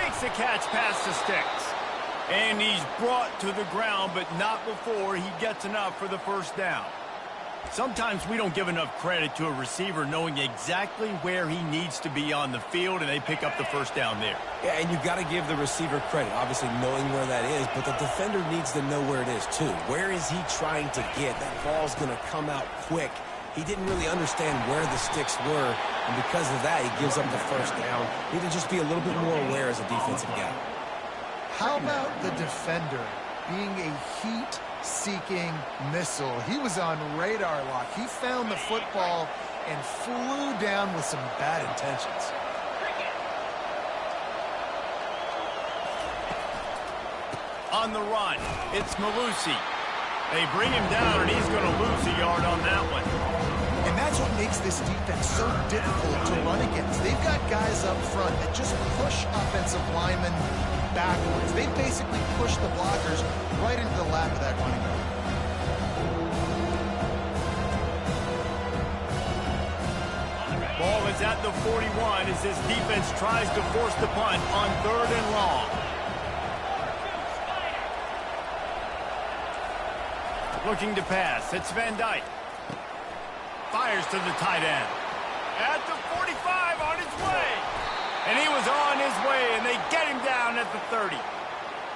makes the catch past the sticks. And he's brought to the ground, but not before he gets enough for the first down. Sometimes we don't give enough credit to a receiver knowing exactly where he needs to be on the field, and they pick up the first down there. Yeah, and you've got to give the receiver credit, obviously knowing where that is, but the defender needs to know where it is too. Where is he trying to get? That ball's going to come out quick. He didn't really understand where the sticks were, and because of that, he gives up the first down. Need to just be a little bit more aware as a defensive guy. How about the defender being a heat-seeking missile? He was on radar lock. He found the football and flew down with some bad intentions. On the run, it's Malusi. They bring him down, and he's going to lose a yard on that one. And that's what makes this defense so difficult to run against. They've got guys up front that just push offensive linemen backwards. They basically push the blockers right into the lap of that running back. Ball is at the 41 as this defense tries to force the punt on 3rd and long. Looking to pass. It's Van Dyke. Fires to the tight end. At the 45 on his way. And he was on his way, and they get him down at the 30.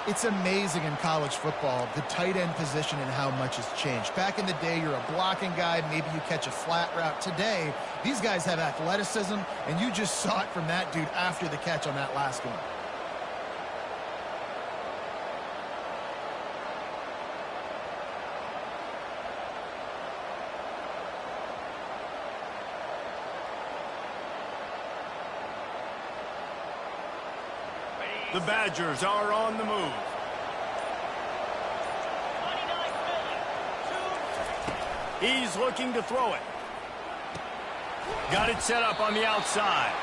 It's amazing in college football, the tight end position and how much has changed. Back in the day, you're a blocking guy. Maybe you catch a flat route. Today, these guys have athleticism, and you just saw it from that dude after the catch on that last one. The Badgers are on the move. He's looking to throw it. Got it set up on the outside.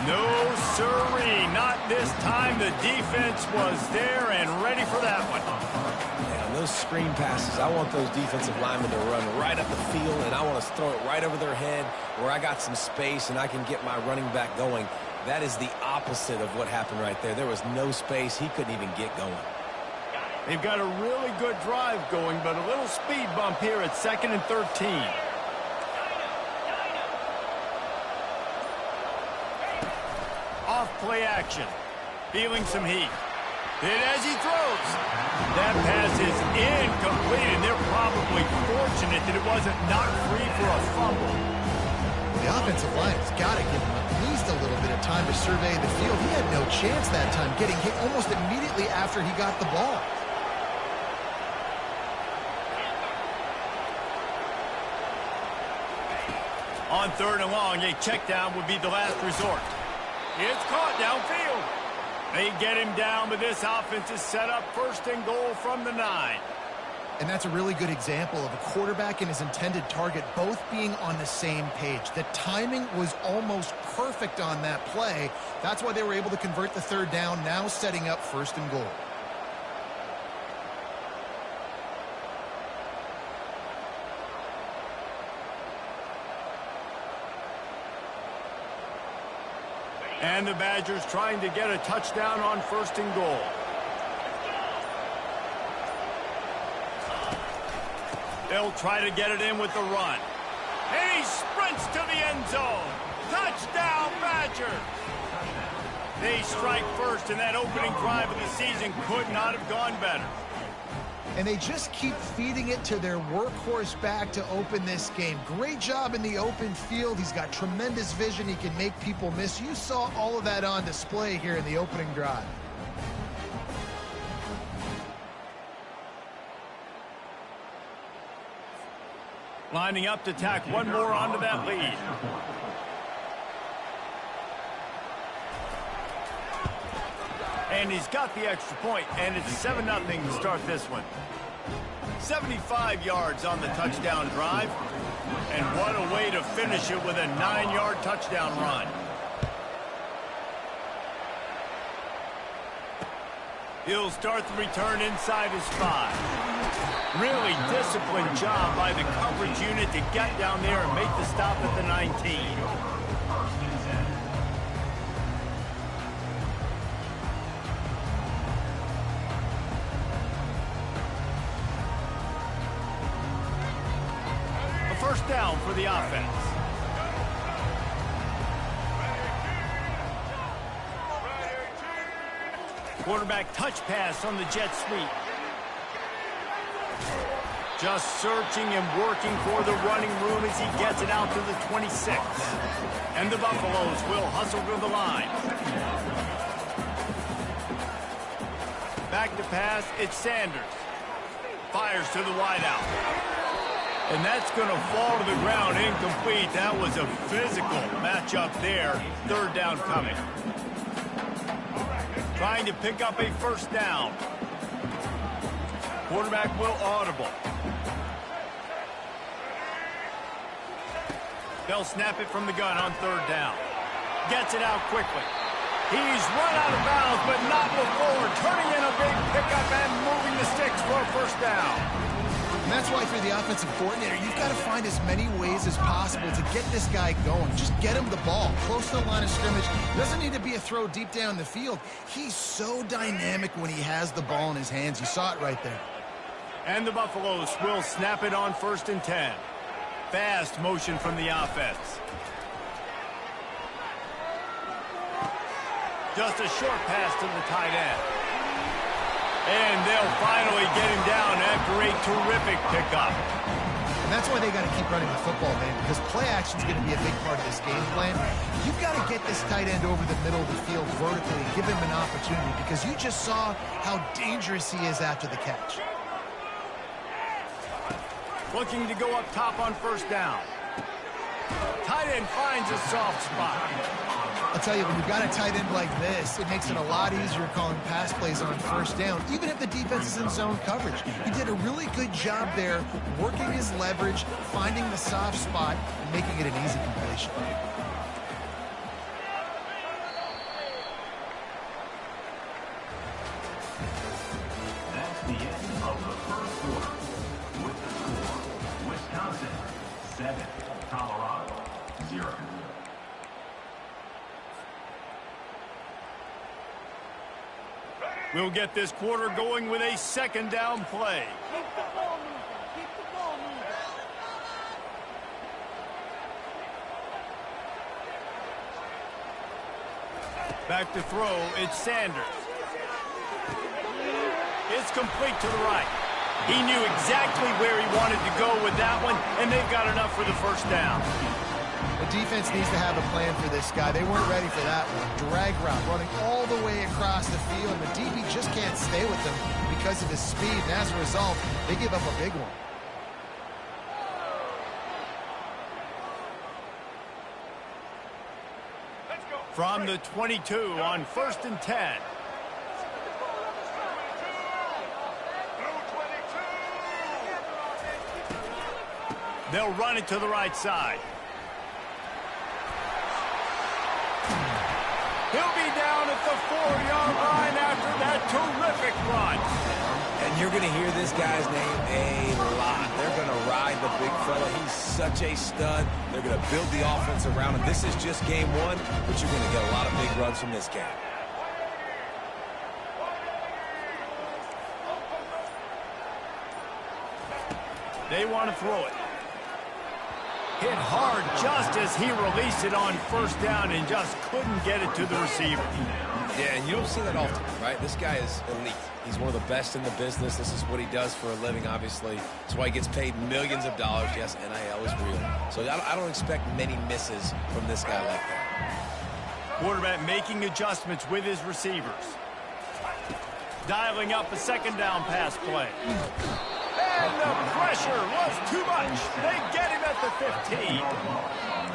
No sirree, not this time. The defense was there and ready for that one. Yeah, those screen passes, I want those defensive linemen to run right up the field, and I want to throw it right over their head where I got some space and I can get my running back going. That is the opposite of what happened right there. There was no space. He couldn't even get going. They've got a really good drive going, but a little speed bump here at 2nd and 13. Off play action. Feeling some heat. Hit as he throws. That pass is incomplete, and they're probably fortunate that it wasn't knocked free for a fumble. The offensive line has got to give him at least a little bit of time to survey the field. He had no chance that time, getting hit almost immediately after he got the ball. On 3rd and long, a check down would be the last resort. It's caught downfield. They get him down, but this offense is set up 1st and goal from the 9. And that's a really good example of a quarterback and his intended target both being on the same page. The timing was almost perfect on that play. That's why they were able to convert the 3rd down, now setting up 1st and goal. And the Badgers trying to get a touchdown on 1st and goal. They'll try to get it in with the run. And he sprints to the end zone. Touchdown, Badgers! They strike first, and that opening drive of the season could not have gone better. And they just keep feeding it to their workhorse back to open this game. Great job in the open field. He's got tremendous vision. He can make people miss. You saw all of that on display here in the opening drive. Lining up to tack one more onto that lead. And he's got the extra point, and it's 7-0 to start this one. 75 yards on the touchdown drive. And what a way to finish it with a 9-yard touchdown run. He'll start the return inside his 5. Really disciplined job by the coverage unit to get down there and make the stop at the 19. down for the offense. Quarterback touch pass on the jet sweep. Just searching and working for the running room as he gets it out to the 26. And the Buffaloes will hustle to the line. Back to pass, it's Sanders. Fires to the wideout. And that's going to fall to the ground incomplete. That was a physical matchup there. Third down coming. Trying to pick up a first down. Quarterback will audible. They'll snap it from the gun on third down. Gets it out quickly. He's run out of bounds, but not before turning in a big pickup and moving the sticks for a first down. And that's why for the offensive coordinator, you've got to find as many ways as possible to get this guy going. Just get him the ball close to the line of scrimmage. Doesn't need to be a throw deep down the field. He's so dynamic when he has the ball in his hands. You saw it right there. And the Buffaloes will snap it on 1st and 10. Fast motion from the offense. Just a short pass to the tight end. And they'll finally get him down after a terrific pickup. And that's why they got to keep running the football, man, because play action is going to be a big part of this game plan. You've got to get this tight end over the middle of the field vertically and give him an opportunity, because you just saw how dangerous he is after the catch. Looking to go up top on first down. Tight end finds a soft spot. I'll tell you, when you've got a tight end like this, it makes it a lot easier calling pass plays on first down, even if the defense is in zone coverage. He did a really good job there, working his leverage, finding the soft spot, and making it an easy completion. That's the end of the first quarter. With the score, Wisconsin 7, Colorado 0. We'll get this quarter going with a second down play. Keep the ball moving. Keep the ball moving. Back to throw, it's Sanders. It's complete to the right. He knew exactly where he wanted to go with that one, and they've got enough for the first down. The defense needs to have a plan for this guy. They weren't ready for that one. Drag route, running all the way across the field. The DB just can't stay with them because of his speed, and as a result, they give up a big one. From the 22 on 1st and 10. They'll run it to the right side. He'll be down at the 4-yard line after that terrific run. And you're going to hear this guy's name a lot. They're going to ride the big fella. He's such a stud. They're going to build the offense around him. This is just game one, but you're going to get a lot of big runs from this guy. They want to throw it. Hit hard just as he released it on first down and just couldn't get it to the receiver. Yeah, and you don't see that often, right? This guy is elite. He's one of the best in the business. This is what he does for a living, obviously. That's why he gets paid millions of dollars. Yes, NIL is real. So I don't expect many misses from this guy like that. Quarterback making adjustments with his receivers. Dialing up a second down pass play. And the pressure was too much. They get him at the 15.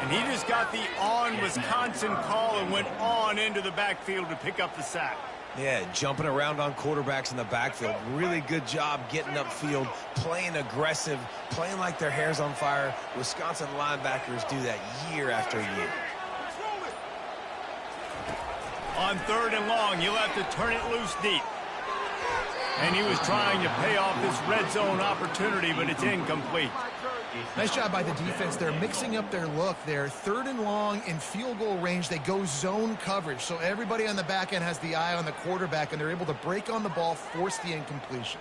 And he just got the on Wisconsin call and went on into the backfield to pick up the sack. Yeah, jumping around on quarterbacks in the backfield. Really good job getting upfield, playing aggressive, playing like their hair's on fire. Wisconsin linebackers do that year after year. On 3rd and long, he'll have to turn it loose deep. And he was trying to pay off this red zone opportunity, but it's incomplete. Nice job by the defense. They're mixing up their look there. 3rd and long in field goal range. They go zone coverage. So everybody on the back end has the eye on the quarterback, and they're able to break on the ball, force the incompletion.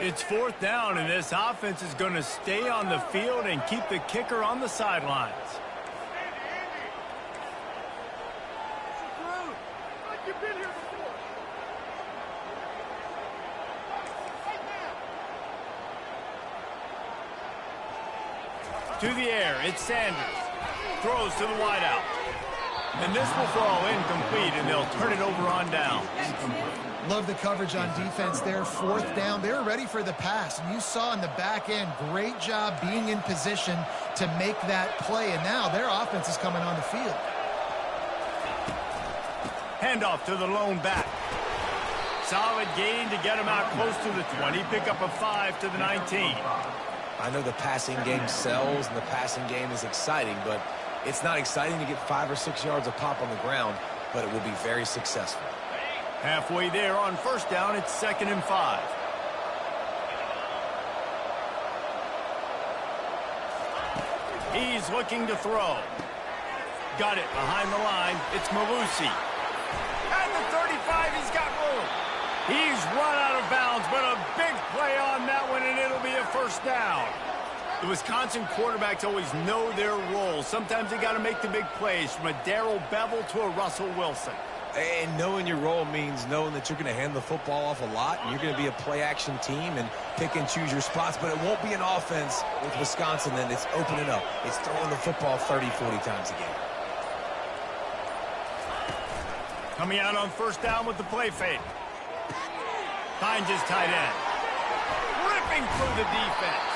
It's fourth down, and this offense is going to stay on the field and keep the kicker on the sidelines. To the air, it's Sanders. Throws to the wideout. And this will fall incomplete, and they'll turn it over on down. Love the coverage on defense there. Fourth down. They were ready for the pass. And you saw in the back end, great job being in position to make that play. And now their offense is coming on the field. Handoff to the lone back. Solid gain to get him out close to the 20. Pick up a 5 to the 19. I know the passing game sells and the passing game is exciting, but it's not exciting to get 5 or 6 yards of pop on the ground, but it will be very successful. Halfway there on first down, it's 2nd and 5. He's looking to throw. Got it behind the line. It's Malusi. At the 35, he's got room. He's run out of bounds, but a big play on that one, and it'll be a first down. The Wisconsin quarterbacks always know their role. Sometimes they got to make the big plays, from a Darrell Bevel to a Russell Wilson. And knowing your role means knowing that you're going to hand the football off a lot, and you're going to be a play-action team and pick and choose your spots, but it won't be an offense with Wisconsin that it's opening up. It's throwing the football 30, 40 times a game. Coming out on first down with the play fake. Finds his tight end. Ripping through the defense.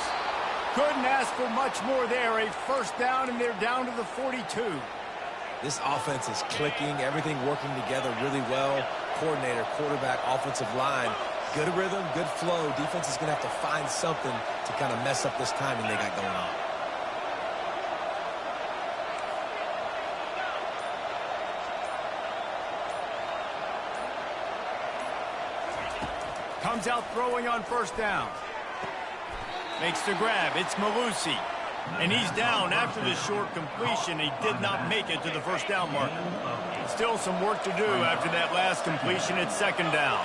Couldn't ask for much more there. A first down, and they're down to the 42. This offense is clicking, everything working together really well. Coordinator, quarterback, offensive line, good rhythm, good flow. Defense is going to have to find something to kind of mess up this timing they got going on. Comes out throwing on first down. Makes the grab. It's Malusi. And he's down after the short completion. He did not make it to the first down marker. Still some work to do after that last completion. It's 2nd down.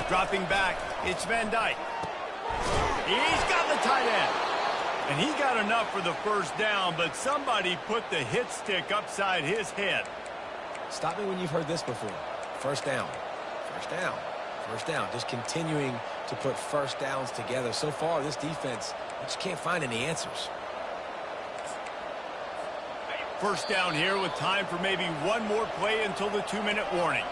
Dropping back, it's Van Dyke. He's got the tight end. And he got enough for the first down, but somebody put the hit stick upside his head. Stop me when you've heard this before. First down. First down. First down. Just continuing to put first downs together. So far, this defense, I just can't find any answers. First down here with time for maybe one more play until the 2-minute warning.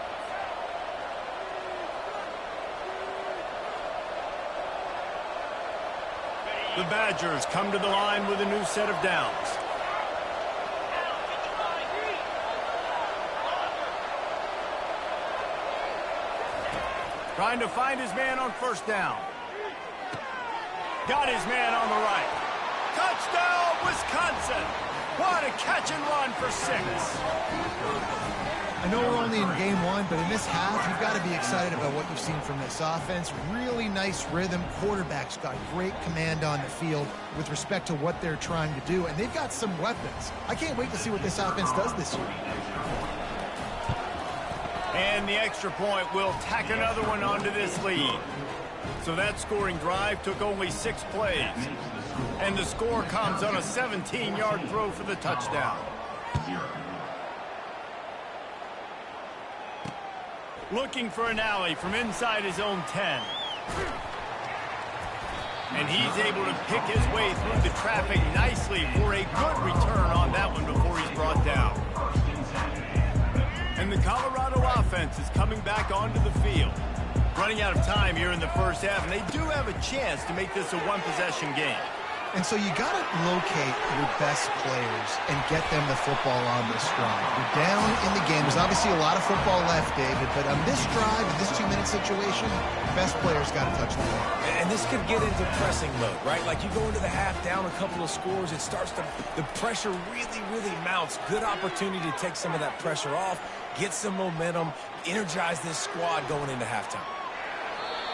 The Badgers come to the line with a new set of downs. Trying to find his man on first down. Got his man on the right. Touchdown, Wisconsin! What a catch and run for 6. I know we're only in game 1, but in this half, you've got to be excited about what you've seen from this offense. Really nice rhythm. Quarterback's got great command on the field with respect to what they're trying to do, and they've got some weapons. I can't wait to see what this offense does this year. And the extra point will tack another one onto this lead. So that scoring drive took only 6 plays. And the score comes on a 17-yard throw for the touchdown. Looking for an alley from inside his own 10. And he's able to pick his way through the traffic nicely for a good return on that one before he's brought down. And the Colorado offense is coming back onto the field. Running out of time here in the first half, and they do have a chance to make this a one-possession game. And so you got to locate your best players and get them the football on this drive. You're down in the game. There's obviously a lot of football left, David, but on this drive, in this 2-minute situation, the best players got to touch the ball. And this could get into pressing mode, right? Like you go into the half down a couple of scores, it starts to, the pressure really, really mounts. Good opportunity to take some of that pressure off, get some momentum, energize this squad going into halftime.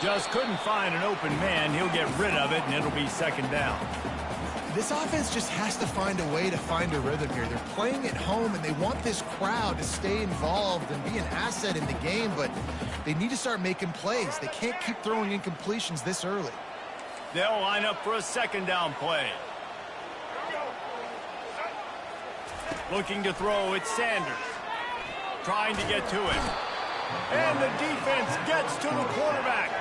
Just couldn't find an open man. He'll get rid of it, and it'll be 2nd down. This offense just has to find a way to find a rhythm here. They're playing at home, and they want this crowd to stay involved and be an asset in the game, but they need to start making plays. They can't keep throwing incompletions this early. They'll line up for a second down play. Looking to throw, it's Sanders. Trying to get to it. And the defense gets to the quarterback.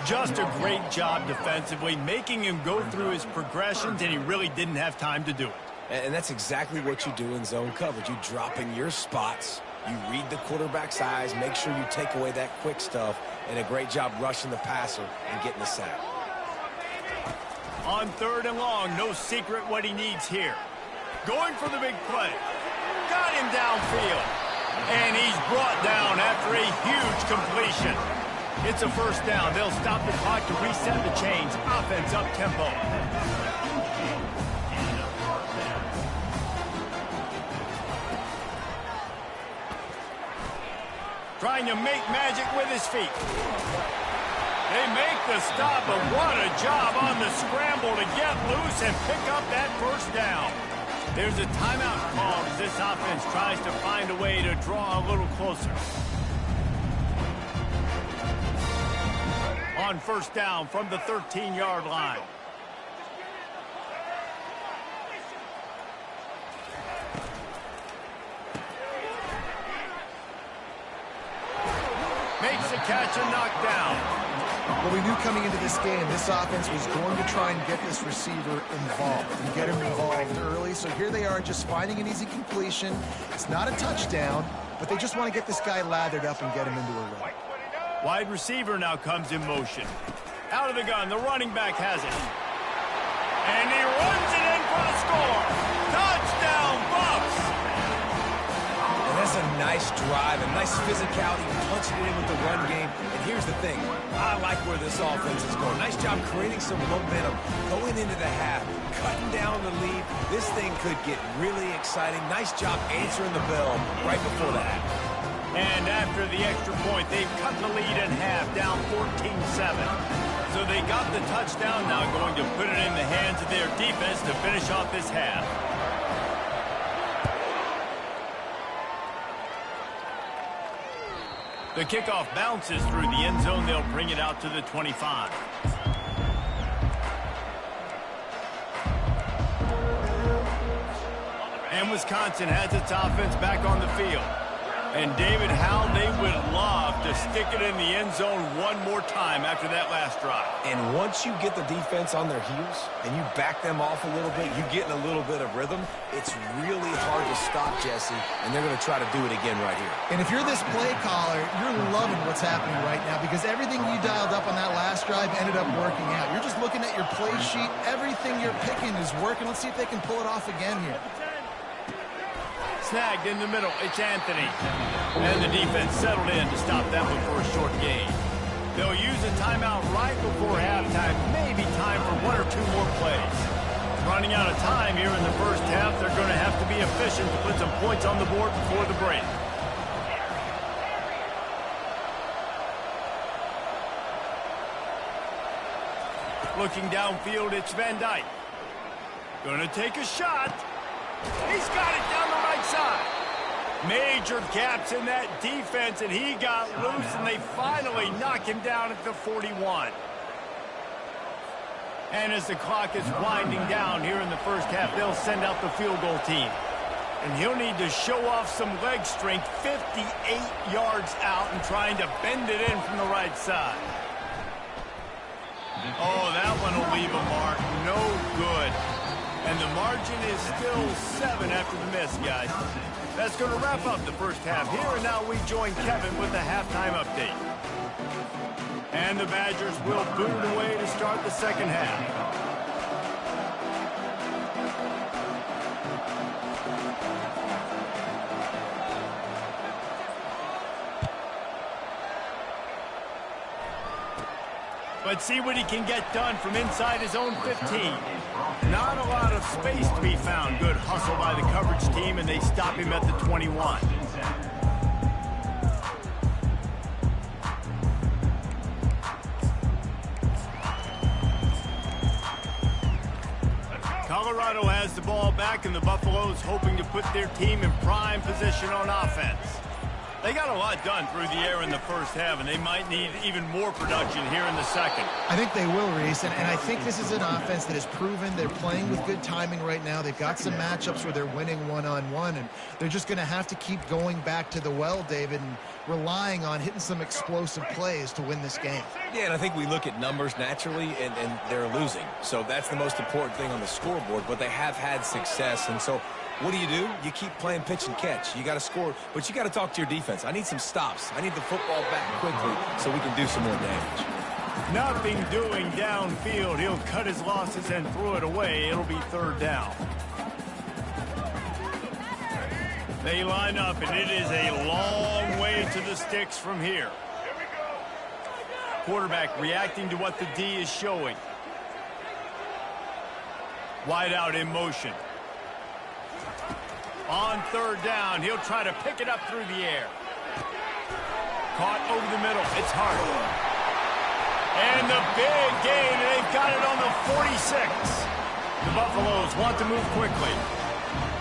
Just a great job defensively, making him go through his progressions, and he really didn't have time to do it. And that's exactly what you do in zone coverage. You drop in your spots, you read the quarterback's eyes, make sure you take away that quick stuff, and a great job rushing the passer and getting the sack. On 3rd and long, no secret what he needs here. Going for the big play. Got him downfield. And he's brought down after a huge completion. It's a first down. They'll stop the clock to reset the chains. Offense up tempo. Trying to make magic with his feet. They make the stop, but what a job on the scramble to get loose and pick up that first down. There's a timeout called as this offense tries to find a way to draw a little closer. On first down from the 13-yard line. Makes the catch and knocked down. Well, we knew coming into this game, this offense was going to try and get this receiver involved and get him involved early. So here they are just finding an easy completion. It's not a touchdown, but they just want to get this guy lathered up and get him into a run. Wide receiver now comes in motion. Out of the gun, the running back has it. And he runs it in for the score. Touchdown, Bucs! And that's a nice drive, a nice physicality, punching it in with the run game. And here's the thing, I like where this offense is going. Nice job creating some momentum, going into the half, cutting down the lead. This thing could get really exciting. Nice job answering the bell right before the half. And after the extra point, they've cut the lead in half, down 14-7. So they got the touchdown, now going to put it in the hands of their defense to finish off this half. The kickoff bounces through the end zone. They'll bring it out to the 25. And Wisconsin has its offense back on the field. And David, how they would love to stick it in the end zone one more time after that last drive. And once you get the defense on their heels and you back them off a little bit, you get in a little bit of rhythm, it's really hard to stop, Jesse, and they're going to try to do it again right here. And if you're this play caller, you're loving what's happening right now because everything you dialed up on that last drive ended up working out. You're just looking at your play sheet. Everything you're picking is working. Let's see if they can pull it off again here. Snagged in the middle, it's Anthony. And the defense settled in to stop that one for a short gain. They'll use a timeout right before halftime, maybe time for one or two more plays. Running out of time here in the first half, they're going to have to be efficient to put some points on the board before the break. Looking downfield, it's Van Dyke. Going to take a shot. He's got it down the right side. Major gaps in that defense, and he got loose, and they finally knock him down at the 41. And as the clock is winding down here in the first half, they'll send out the field goal team. And he'll need to show off some leg strength 58 yards out and trying to bend it in from the right side. Oh, that one will leave a mark. No good. And the margin is still 7 after the miss, guys. That's going to wrap up the first half here, and now we join Kevin with the halftime update. And the Badgers will boot away to start the second half. Let's see what he can get done from inside his own 15. Not a lot of space to be found. Good hustle by the coverage team, and they stop him at the 21. Colorado has the ball back, and the Buffaloes hoping to put their team in prime position on offense. They got a lot done through the air in the first half, and they might need even more production here in the second. I think they will, Reese, and I think this is an offense that has proven they're playing with good timing right now. They've got some matchups where they're winning one-on-one, and they're just going to have to keep going back to the well, David, and relying on hitting some explosive plays to win this game. Yeah, and I think we look at numbers naturally, and they're losing. So that's the most important thing on the scoreboard, but they have had success, and so what do? You keep playing pitch and catch. You got to score, but you got to talk to your defense. I need some stops. I need the football back quickly so we can do some more damage. Nothing doing downfield. He'll cut his losses and throw it away. It'll be third down. They line up, and it is a long way to the sticks from here. Quarterback reacting to what the D is showing. Wide out in motion. On third down, he'll try to pick it up through the air. Caught over the middle. It's hard. And the big gain, and they've got it on the 46. The Buffaloes want to move quickly.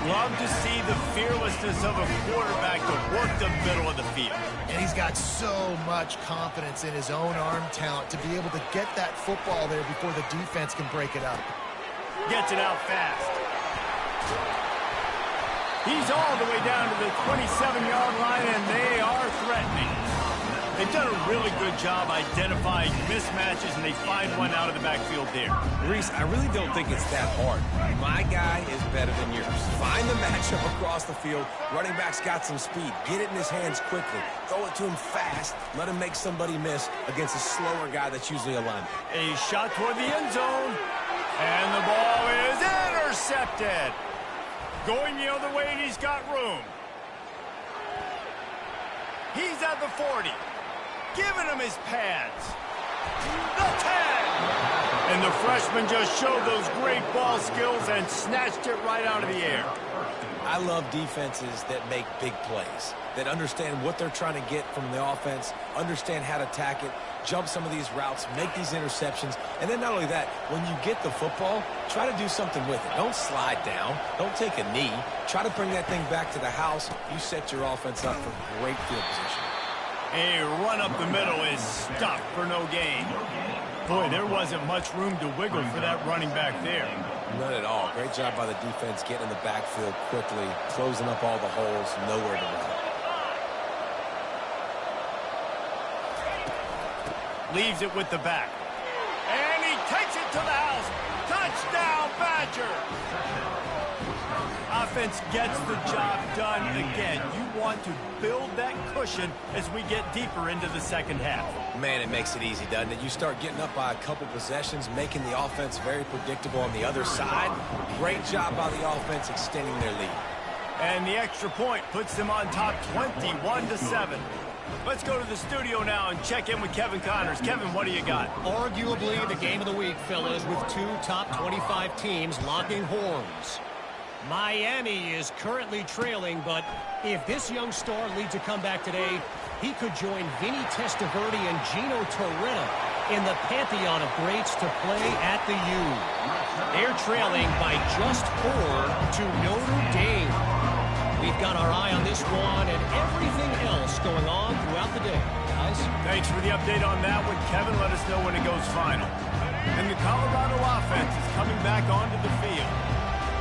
Love to see the fearlessness of a quarterback to work the middle of the field. And he's got so much confidence in his own arm talent to be able to get that football there before the defense can break it up. Gets it out fast. He's all the way down to the 27-yard line, and they are threatening. They've done a really good job identifying mismatches, and they find one out of the backfield there. Reese, I really don't think it's that hard. My guy is better than yours. Find the matchup across the field. Running back's got some speed. Get it in his hands quickly. Throw it to him fast. Let him make somebody miss against a slower guy that's usually a lineman. A shot toward the end zone, and the ball is intercepted. Going the other way, and he's got room. He's at the 40. Giving him his pads. The 10. And the freshman just showed those great ball skills and snatched it right out of the air. I love defenses that make big plays, that understand what they're trying to get from the offense, understand how to attack it, jump some of these routes, make these interceptions, and then not only that, when you get the football, try to do something with it. Don't slide down. Don't take a knee. Try to bring that thing back to the house. You set your offense up for great field position. A run up the middle is stuck for no gain. Boy, there wasn't much room to wiggle for that running back there. None at all. Great job by the defense getting in the backfield quickly, closing up all the holes, nowhere to run. Leaves it with the back. And he takes it to the house. Touchdown, Badger! Offense gets the job done again. You want to build that cushion as we get deeper into the second half. Man, it makes it easy, doesn't it? You start getting up by a couple possessions, making the offense very predictable on the other side. Great job by the offense extending their lead. And the extra point puts them on top 21-7. Let's go to the studio now and check in with Kevin Connors. Kevin, what do you got? Arguably the game of the week, fellas, with two top 25 teams locking horns. Miami is currently trailing, but if this young star leads a comeback today, he could join Vinny Testaverde and Gino Torretta in the pantheon of greats to play at the U. They're trailing by just 4 to Notre Dame. We've got our eye on this one and everything else going on throughout the day. Guys? Thanks for the update on that one, Kevin. Let us know when it goes final. And the Colorado offense is coming back onto the field.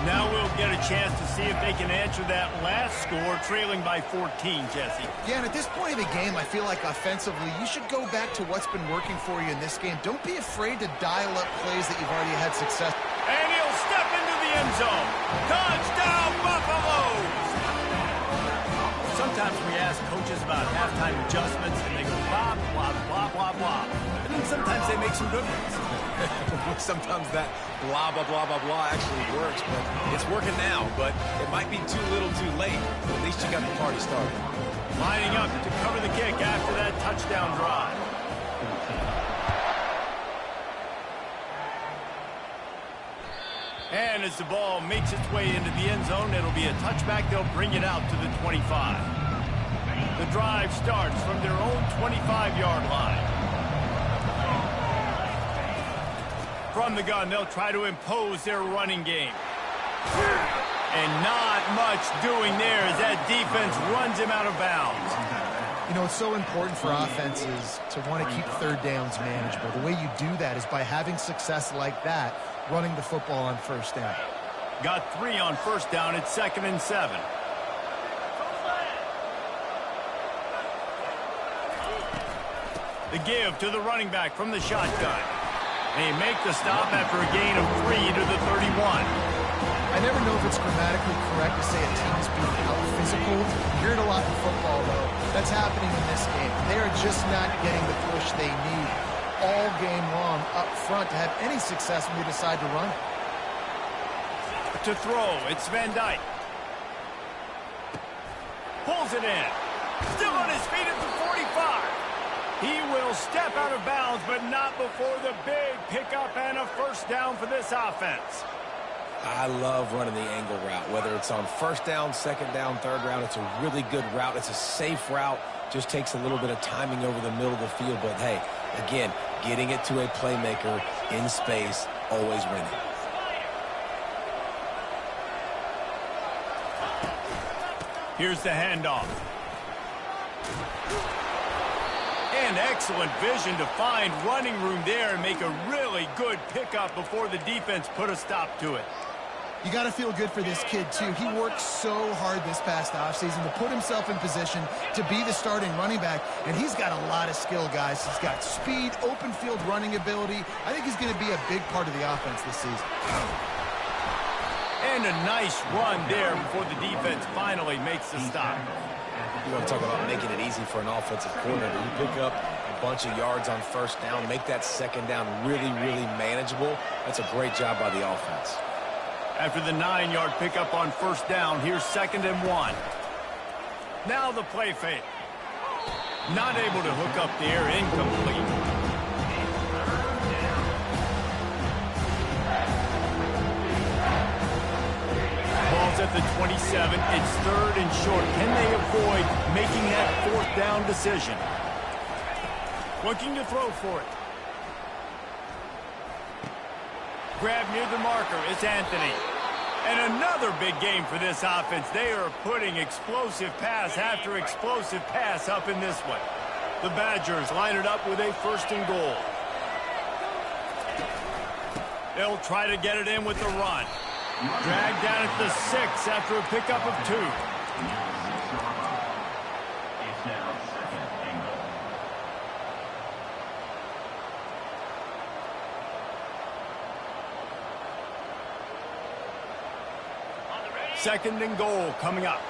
Now we'll get a chance to see if they can answer that last score, trailing by 14, Jesse. Yeah, and at this point of the game, I feel like offensively, you should go back to what's been working for you in this game. Don't be afraid to dial up plays that you've already had success. And he'll step into the end zone. Touchdown, Buffaloes! Sometimes we ask coaches about halftime adjustments, and they go blah, blah, blah, blah, blah. And then sometimes they make some good ones. Sometimes that blah, blah, blah, blah, blah actually works, but it's working now. But it might be too little too late. At least you got the party started. Lining up to cover the kick after that touchdown drive. And as the ball makes its way into the end zone, it'll be a touchback. They'll bring it out to the 25. The drive starts from their own 25-yard line. From the gun, they'll try to impose their running game. And not much doing there as that defense runs him out of bounds. You know, it's so important for offenses to want to keep third downs manageable. The way you do that is by having success like that, running the football on first down. Got 3 on first down. It's 2nd and 7. The give to the running back from the shotgun. They make the stop after a gain of 3 to the 31. I never know if it's grammatically correct to say a team is being out-physical. You hear it a lot in football, though. That's happening in this game. They are just not getting the push they need all game long up front to have any success when they decide to run. To throw, it's Van Dyke. Pulls it in. Still on his feet at the 45. He will step out of bounds, but not before the big pickup and a first down for this offense. I love running the angle route, whether it's on first down, second down, third down. It's a really good route. It's a safe route. Just takes a little bit of timing over the middle of the field. But, hey, again, getting it to a playmaker in space, always winning. Here's the handoff. And excellent vision to find running room there and make a really good pickup before the defense put a stop to it. You got to feel good for this kid, too. He worked so hard this past offseason to put himself in position to be the starting running back, and he's got a lot of skill, guys. He's got speed, open field running ability. I think he's going to be a big part of the offense this season. And a nice run there before the defense finally makes the stop. You want to talk about making it easy for an offensive coordinator. You pick up a bunch of yards on first down, make that second down really, really manageable. That's a great job by the offense. After the 9-yard pickup on first down, here's 2nd and 1. Now the play fake. Not able to hook up there, incomplete. Ball's at the 27. It's 3rd and short. Can they avoid making that 4th down decision? Looking to throw for it. Grab near the marker. It's Anthony. And another big game for this offense. They are putting explosive pass after explosive pass up in this one. The Badgers line it up with a 1st and goal. They'll try to get it in with the run. Dragged down at the 6 after a pickup of 2. It's now 2nd and goal. Second and goal coming up.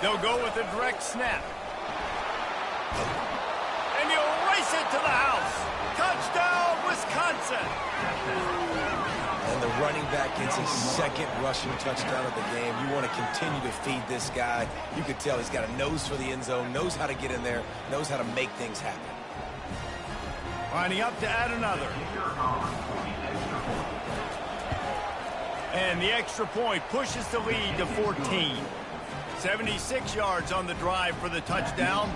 They'll go with a direct snap. And he'll race it to the house. Touchdown, Wisconsin. And the running back gets his 2nd rushing touchdown of the game. You want to continue to feed this guy. You could tell he's got a nose for the end zone, knows how to get in there, knows how to make things happen. Lining up to add another. And the extra point pushes the lead to 14. 76 yards on the drive for the touchdown.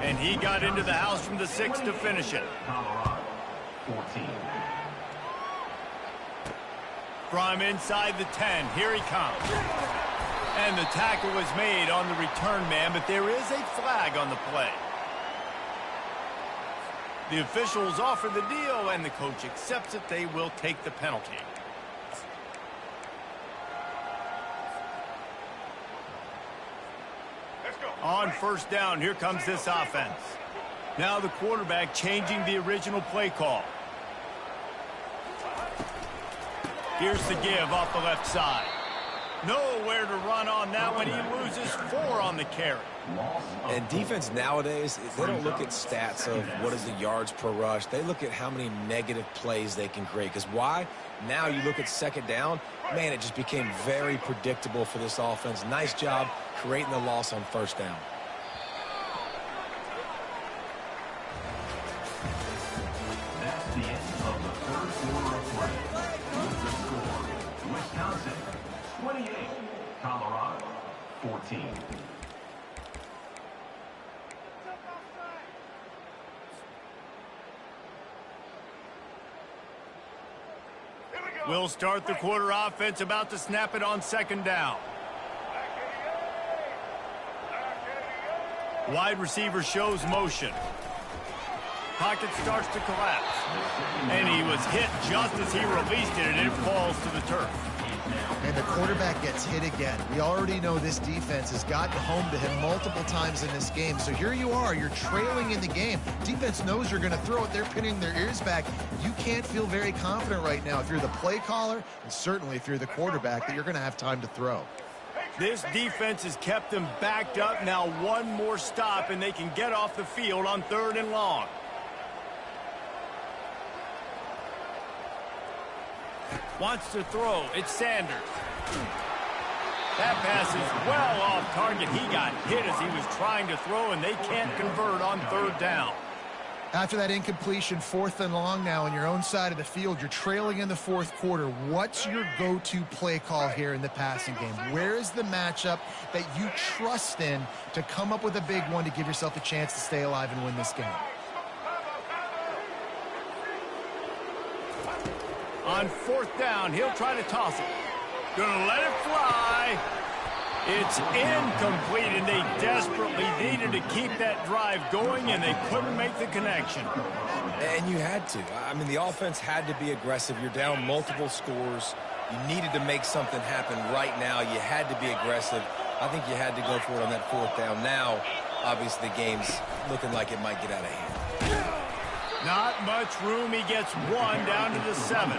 And he got into the house from the 6 to finish it. Colorado, 14. From inside the 10, here he comes. And the tackle was made on the return man, but there is a flag on the play. The officials offer the deal, and the coach accepts it. They will take the penalty. On first down, here comes this offense. Now the quarterback changing the original play call. Here's the give off the left side. Nowhere to run on that one. He loses 4 on the carry. And defense nowadays, they don't look at stats of what is the yards per rush. They look at how many negative plays they can create. Because why? Now you look at second down, man, it just became very predictable for this offense. Nice job creating the loss on first down. That's the end of the 3rd quarter of play. With the score, Wisconsin 28, Colorado 14. We'll start the quarter offense, about to snap it on second down. Wide receiver shows motion. Pocket starts to collapse. And he was hit just as he released it, and it falls to the turf. And the quarterback gets hit again. We already know this defense has gotten home to him multiple times in this game. So here you are, you're trailing in the game. Defense knows you're going to throw it. They're pinning their ears back. You can't feel very confident right now if you're the play caller, and certainly if you're the quarterback, that you're going to have time to throw. This defense has kept them backed up. Now one more stop, and they can get off the field on 3rd and long. Wants to throw. It's Sanders. That pass is well off target. He got hit as he was trying to throw, and they can't convert on 3rd down. After that incompletion, 4th and long now on your own side of the field, you're trailing in the 4th quarter. What's your go-to play call here in the passing game? Where is the matchup that you trust in to come up with a big one to give yourself a chance to stay alive and win this game? On 4th down, he'll try to toss it. Gonna let it fly. It's incomplete, and they desperately needed to keep that drive going, and they couldn't make the connection. And you had to. I mean, the offense had to be aggressive. You're down multiple scores. You needed to make something happen right now. You had to be aggressive. I think you had to go for it on that 4th down. Now, obviously, the game's looking like it might get out of hand. Not much room. He gets 1 down to the 7.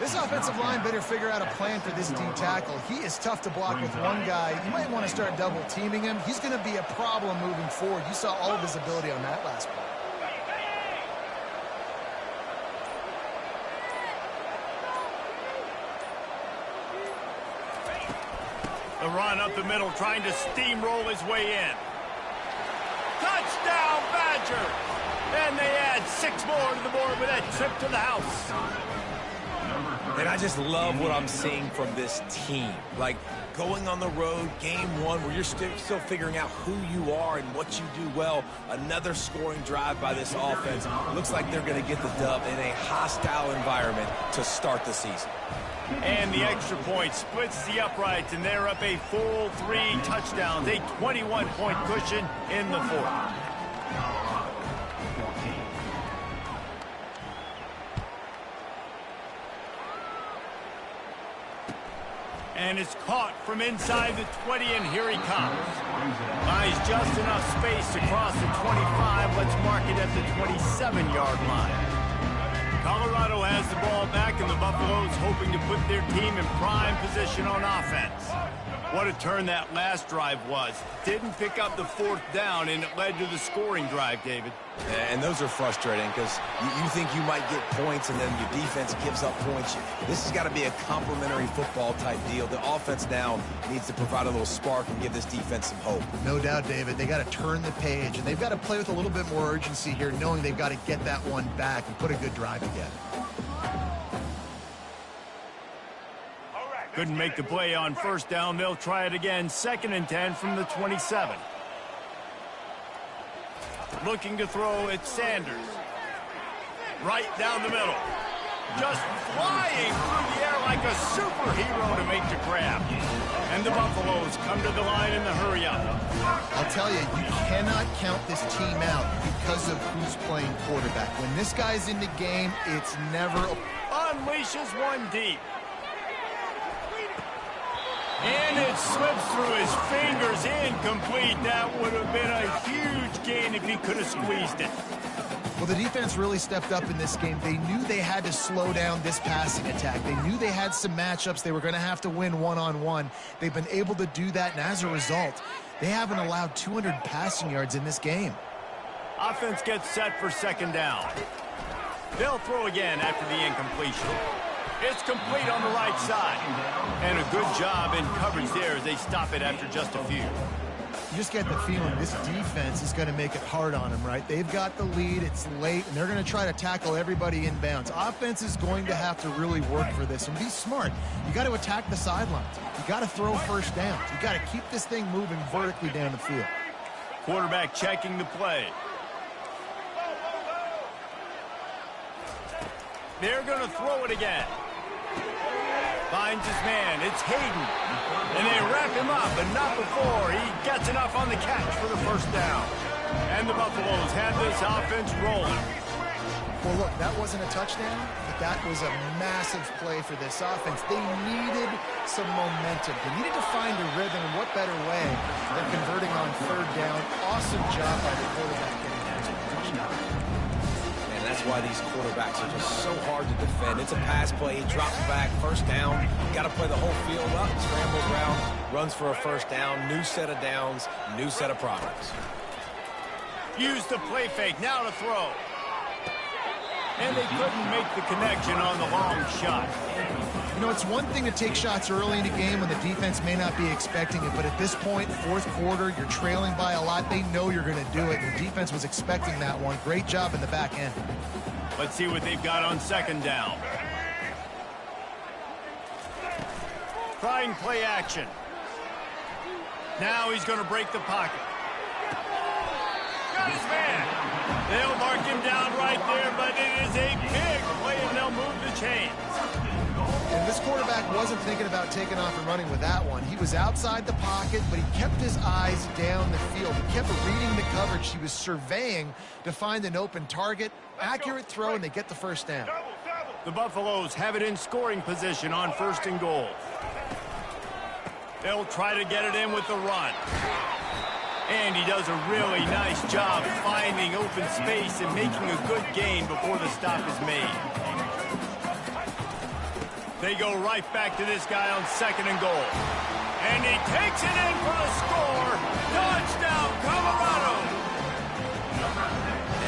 This offensive line better figure out a plan for this D tackle. He is tough to block with one guy. You might want to start double teaming him. He's going to be a problem moving forward. You saw all of his ability on that last play. The run up the middle, trying to steamroll his way in. Touchdown, Badger! And they add 6 more to the board with that trip to the house. And I just love what I'm seeing from this team. Like, going on the road, game 1, where you're still figuring out who you are and what you do well. Another scoring drive by this offense. Looks like they're going to get the dub in a hostile environment to start the season. And the extra point splits the uprights, and they're up a full 3 touchdowns, a 21-point cushion in the 4th. And it's caught from inside the 20, and here he comes. Buys just enough space to cross the 25. Let's mark it at the 27-yard line. Colorado has the ball back, and the Buffaloes hoping to put their team in prime position on offense. What a turn that last drive was. Didn't pick up the 4th down, and it led to the scoring drive, David. And those are frustrating because you think you might get points and then your defense gives up points. This has got to be a complementary football type deal. The offense now needs to provide a little spark and give this defense some hope. No doubt, David. They got to turn the page, and they've got to play with a little bit more urgency here, knowing they've got to get that one back and put a good drive together. Couldn't make the play on 1st down. They'll try it again. 2nd and 10 from the 27. Looking to throw at Sanders. Right down the middle. Just flying through the air like a superhero to make the grab. And the Buffaloes come to the line in the hurry-up. I'll tell you, you cannot count this team out because of who's playing quarterback. When this guy's in the game, it's never... Unleashes one deep. And it slips through his fingers, incomplete. That would have been a huge gain if he could have squeezed it. Well, the defense really stepped up in this game. They knew they had to slow down this passing attack. They knew they had some matchups they were going to have to win one-on-one. They've been able to do that, and as a result, they haven't allowed 200 passing yards in this game. Offense gets set for 2nd down. They'll throw again after the incompletion. It's complete on the right side. And a good job in coverage there as they stop it after just a few. You just get the feeling this defense is going to make it hard on them, right? They've got the lead, it's late, and they're going to try to tackle everybody inbounds. Offense is going to have to really work for this and be smart. You got to attack the sidelines. You got to throw 1st downs. You got to keep this thing moving vertically down the field. Quarterback checking the play. They're going to throw it again. Finds his man. It's Hayden. And they wrap him up, but not before he gets enough on the catch for the first down. And the Buffaloes have this offense rolling. Well, look, that wasn't a touchdown, but that was a massive play for this offense. They needed some momentum. They needed to find a rhythm, and what better way than converting on third down. Awesome job by the quarterback getting that touchdown. And that's why these quarterbacks are just so hard to defend. It's a pass play. He drops back, first down. Got to play the whole field up, scrambles around, runs for a first down. New set of downs, new set of products. Use the play fake. Now to throw. And they couldn't make the connection on the long shot. You know, it's one thing to take shots early in a game when the defense may not be expecting it, but at this point, fourth quarter, you're trailing by a lot. They know you're going to do it, and the defense was expecting that one. Great job in the back end. Let's see what they've got on second down. Trying play action. Now he's going to break the pocket. Got his man. They'll mark him down right there, but it is a big play, and they'll move the chains. And this quarterback wasn't thinking about taking off and running with that one. He was outside the pocket, but he kept his eyes down the field. He kept reading the coverage. He was surveying to find an open target. Accurate throw, and they get the first down. The Buffaloes have it in scoring position on first and goal. They'll try to get it in with the run. And he does a really nice job finding open space and making a good gain before the stop is made. They go right back to this guy on second and goal. And he takes it in for a score. Touchdown, Colorado!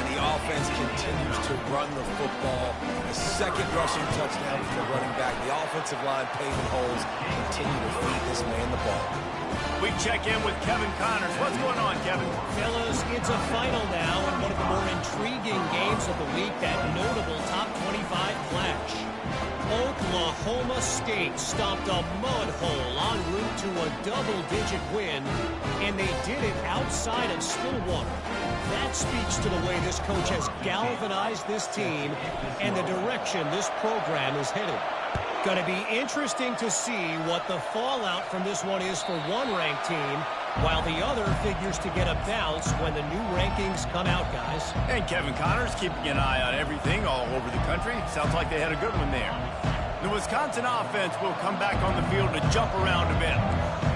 And the offense continues to run the football. A second rushing touchdown for the running back. The offensive line paving holes continue to feed this man the ball. We check in with Kevin Connors. What's going on, Kevin? Fellas, it's a final now in one of the more intriguing games of the week, that notable top 25 clash. Oklahoma State stopped a mud hole en route to a double-digit win, and they did it outside of Stillwater. That speaks to the way this coach has galvanized this team and the direction this program is headed. Going to be interesting to see what the fallout from this one is for one ranked team, while the other figures to get a bounce when the new rankings come out, guys. And Kevin Connors keeping an eye on everything all over the country. Sounds like they had a good one there. The Wisconsin offense will come back on the field to jump around a bit.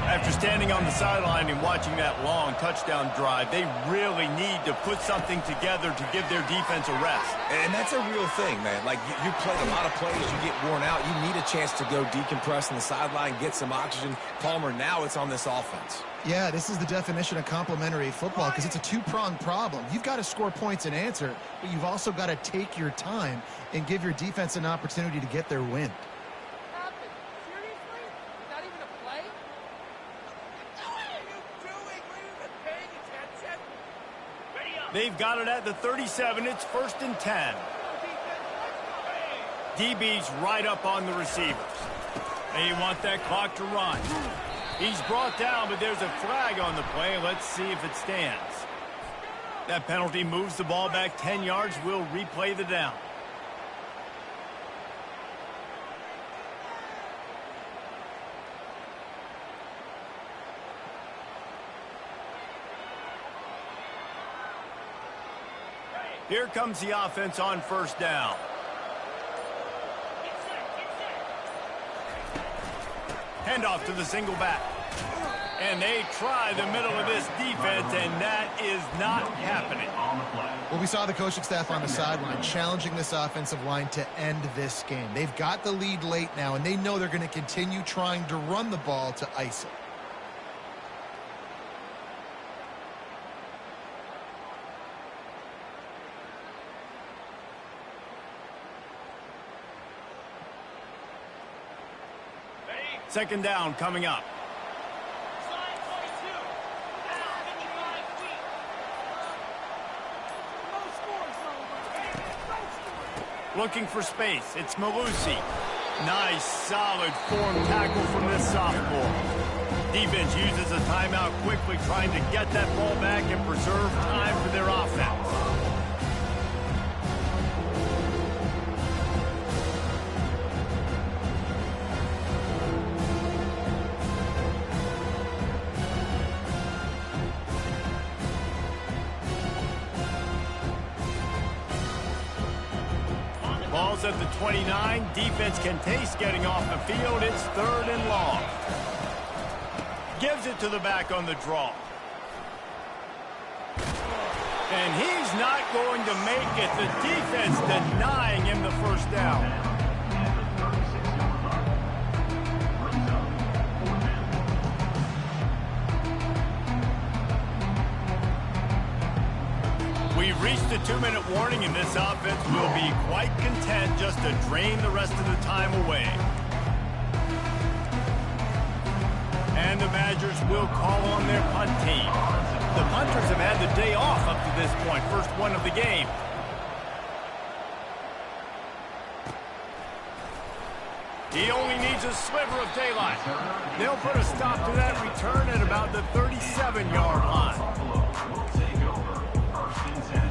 After standing on the sideline and watching that long touchdown drive, they really need to put something together to give their defense a rest. And that's a real thing, man. Like, you play a lot of plays, you get worn out. You need a chance to go decompress on the sideline, get some oxygen. Palmer, now it's on this offense. Yeah, this is the definition of complementary football because it's a two-pronged problem. You've got to score points and answer, but you've also got to take your time and give your defense an opportunity to get their win. They've got it at the 37. It's 1st and 10. DB's right up on the receivers. They want that clock to run. He's brought down, but there's a flag on the play. Let's see if it stands. That penalty moves the ball back 10 yards. We'll replay the down. Here comes the offense on first down. Handoff to the single back. And they try the middle of this defense, and that is not happening. Well, we saw the coaching staff on the sideline challenging this offensive line to end this game. They've got the lead late now, and they know they're going to continue trying to run the ball to ice it. Second down coming up. Looking for space. It's Malusi. Nice, solid form tackle from this sophomore. Defense uses a timeout quickly, trying to get that ball back and preserve time for their offense. ball's at the 29. Defense can taste getting off the field. It's 3rd and long. Gives it to the back on the draw. And he's not going to make it. The defense denying him the first down. We've reached the 2-minute warning, and this offense will be quite content just to drain the rest of the time away. And the Badgers will call on their punt team. The punters have had the day off up to this point. First one of the game. He only needs a sliver of daylight. They'll put a stop to that return at about the 37-yard line. Buffalo will take over 1st and 10.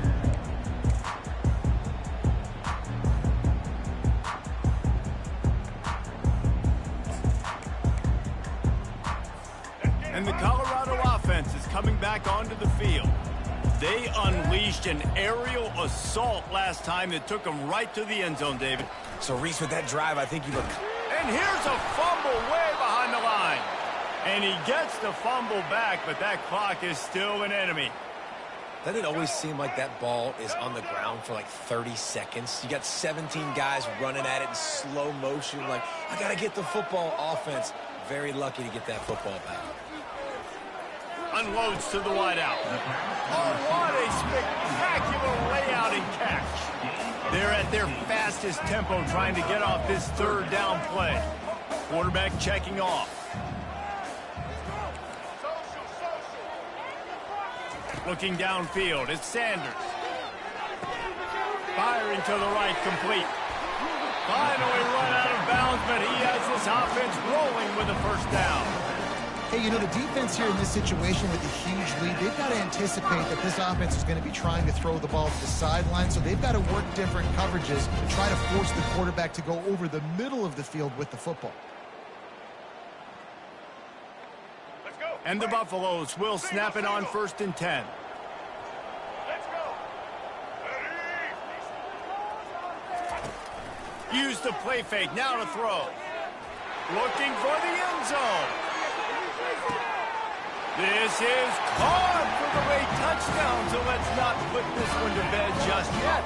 And the Colorado offense is coming back onto the field. They unleashed an aerial assault last time that took them right to the end zone, David. So, Reese, with that drive, I think you were... And here's a fumble way behind the line. And he gets the fumble back, but that clock is still an enemy. Doesn't it always seem like that ball is on the ground for like 30 seconds? You got 17 guys running at it in slow motion. Like, I got to get the football. Offense. Very lucky to get that football back. Unloads to the wideout. Oh, what a spectacular layout and catch. They're at their fastest tempo trying to get off this 3rd down play. Quarterback checking off. Looking downfield, it's Sanders. Firing to the right, complete. Finally run out of bounds, but he has this offense rolling with a 1st down. Hey, you know, the defense here in this situation with a huge lead, they've got to anticipate that this offense is going to be trying to throw the ball to the sideline, so they've got to work different coverages to try to force the quarterback to go over the middle of the field with the football. And the Buffaloes will snap it on 1st and 10. Use the play fake, now to throw. Looking for the end zone. This is caught for the late touchdown, so let's not put this one to bed just yet.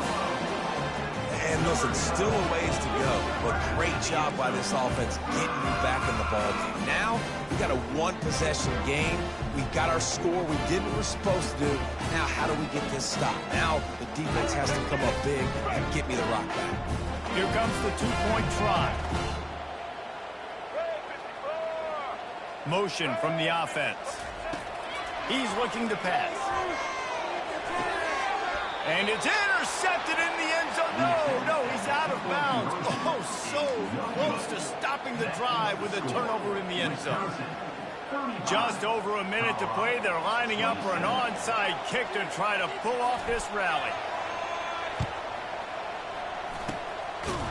And listen, still a ways to go, but great job by this offense getting you back in the ball game. Now, we got a 1-possession game. We got our score. We did what we're supposed to do. Now, how do we get this stopped? Now, the defense has to come up big and get me the rock back. Here comes the 2-point try. Motion from the offense. He's looking to pass. And it's intercepted in the end zone. No, he's out of bounds. Oh, so close to stopping the drive with a turnover in the end zone. Just over a minute to play. They're lining up for an onside kick to try to pull off this rally.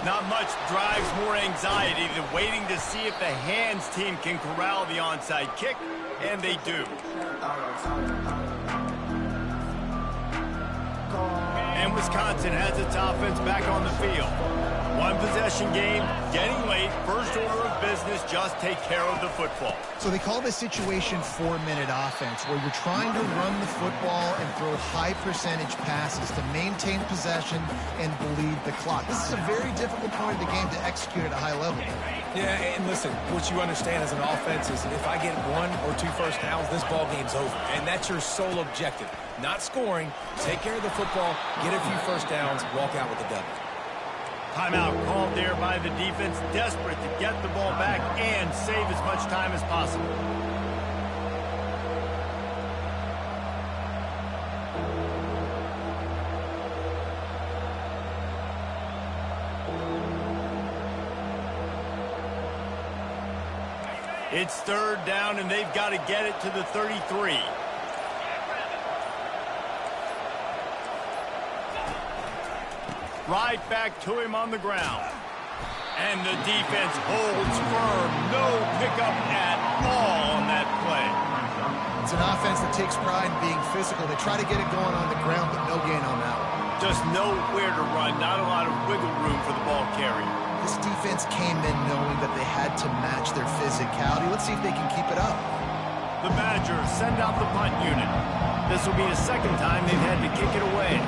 Not much drives more anxiety than waiting to see if the hands team can corral the onside kick, and they do. And Wisconsin has its offense back on the field. 1-possession game, getting late. First order of business, just take care of the football. So they call this situation 4-minute offense, where you're trying to run the football and throw high-percentage passes to maintain possession and bleed the clock. This is a very difficult part of the game to execute at a high level. Yeah, and listen, what you understand as an offense is if I get 1 or 2 first downs, this ball game's over. And that's your sole objective. Not scoring, take care of the football, get a few first downs, walk out with the W. Timeout called there by the defense, desperate to get the ball back and save as much time as possible. It's 3rd down, and they've got to get it to the 33. Right back to him on the ground. And the defense holds firm. No pickup at all on that play. It's an offense that takes pride in being physical. They try to get it going on the ground, but no gain on that one. Just nowhere to run, not a lot of wiggle room for the ball carrier. This defense came in knowing that they had to match their physicality. Let's see if they can keep it up. The Badgers send out the punt unit. This will be the second time they've had to kick it away.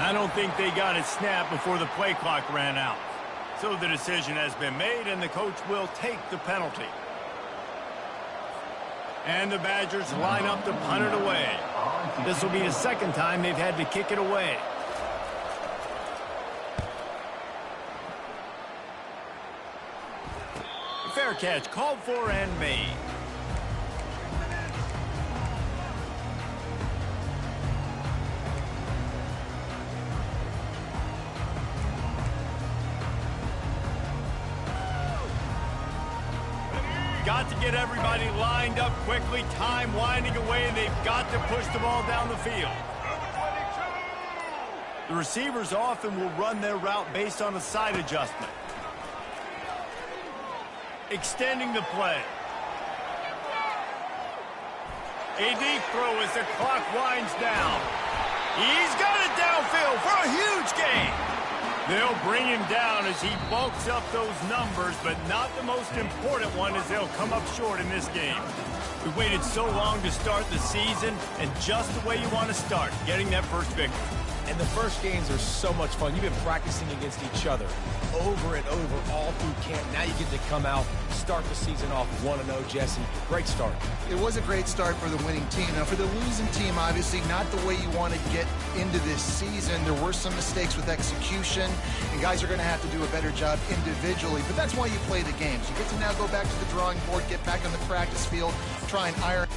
I don't think they got it snapped before the play clock ran out. So the decision has been made, and the coach will take the penalty. And the Badgers line up to punt it away. This will be the second time they've had to kick it away. Fair catch called for and made. Got to get everybody lined up quickly, time winding away, and they've got to push the ball down the field. The receivers often will run their route based on a side adjustment. Extending the play. A deep throw as the clock winds down. He's got it downfield for a huge gain. They'll bring him down as he bulks up those numbers, but not the most important one as they'll come up short in this game. We waited so long to start the season, and just the way you want to start, getting that first victory. And the first games are so much fun. You've been practicing against each other over and over all through camp. Now you get to come out, start the season off 1-0, Jesse. Great start. It was a great start for the winning team. Now, for the losing team, obviously not the way you want to get into this season. There were some mistakes with execution, and guys are going to have to do a better job individually. But that's why you play the games. You get to now go back to the drawing board, get back on the practice field, try and iron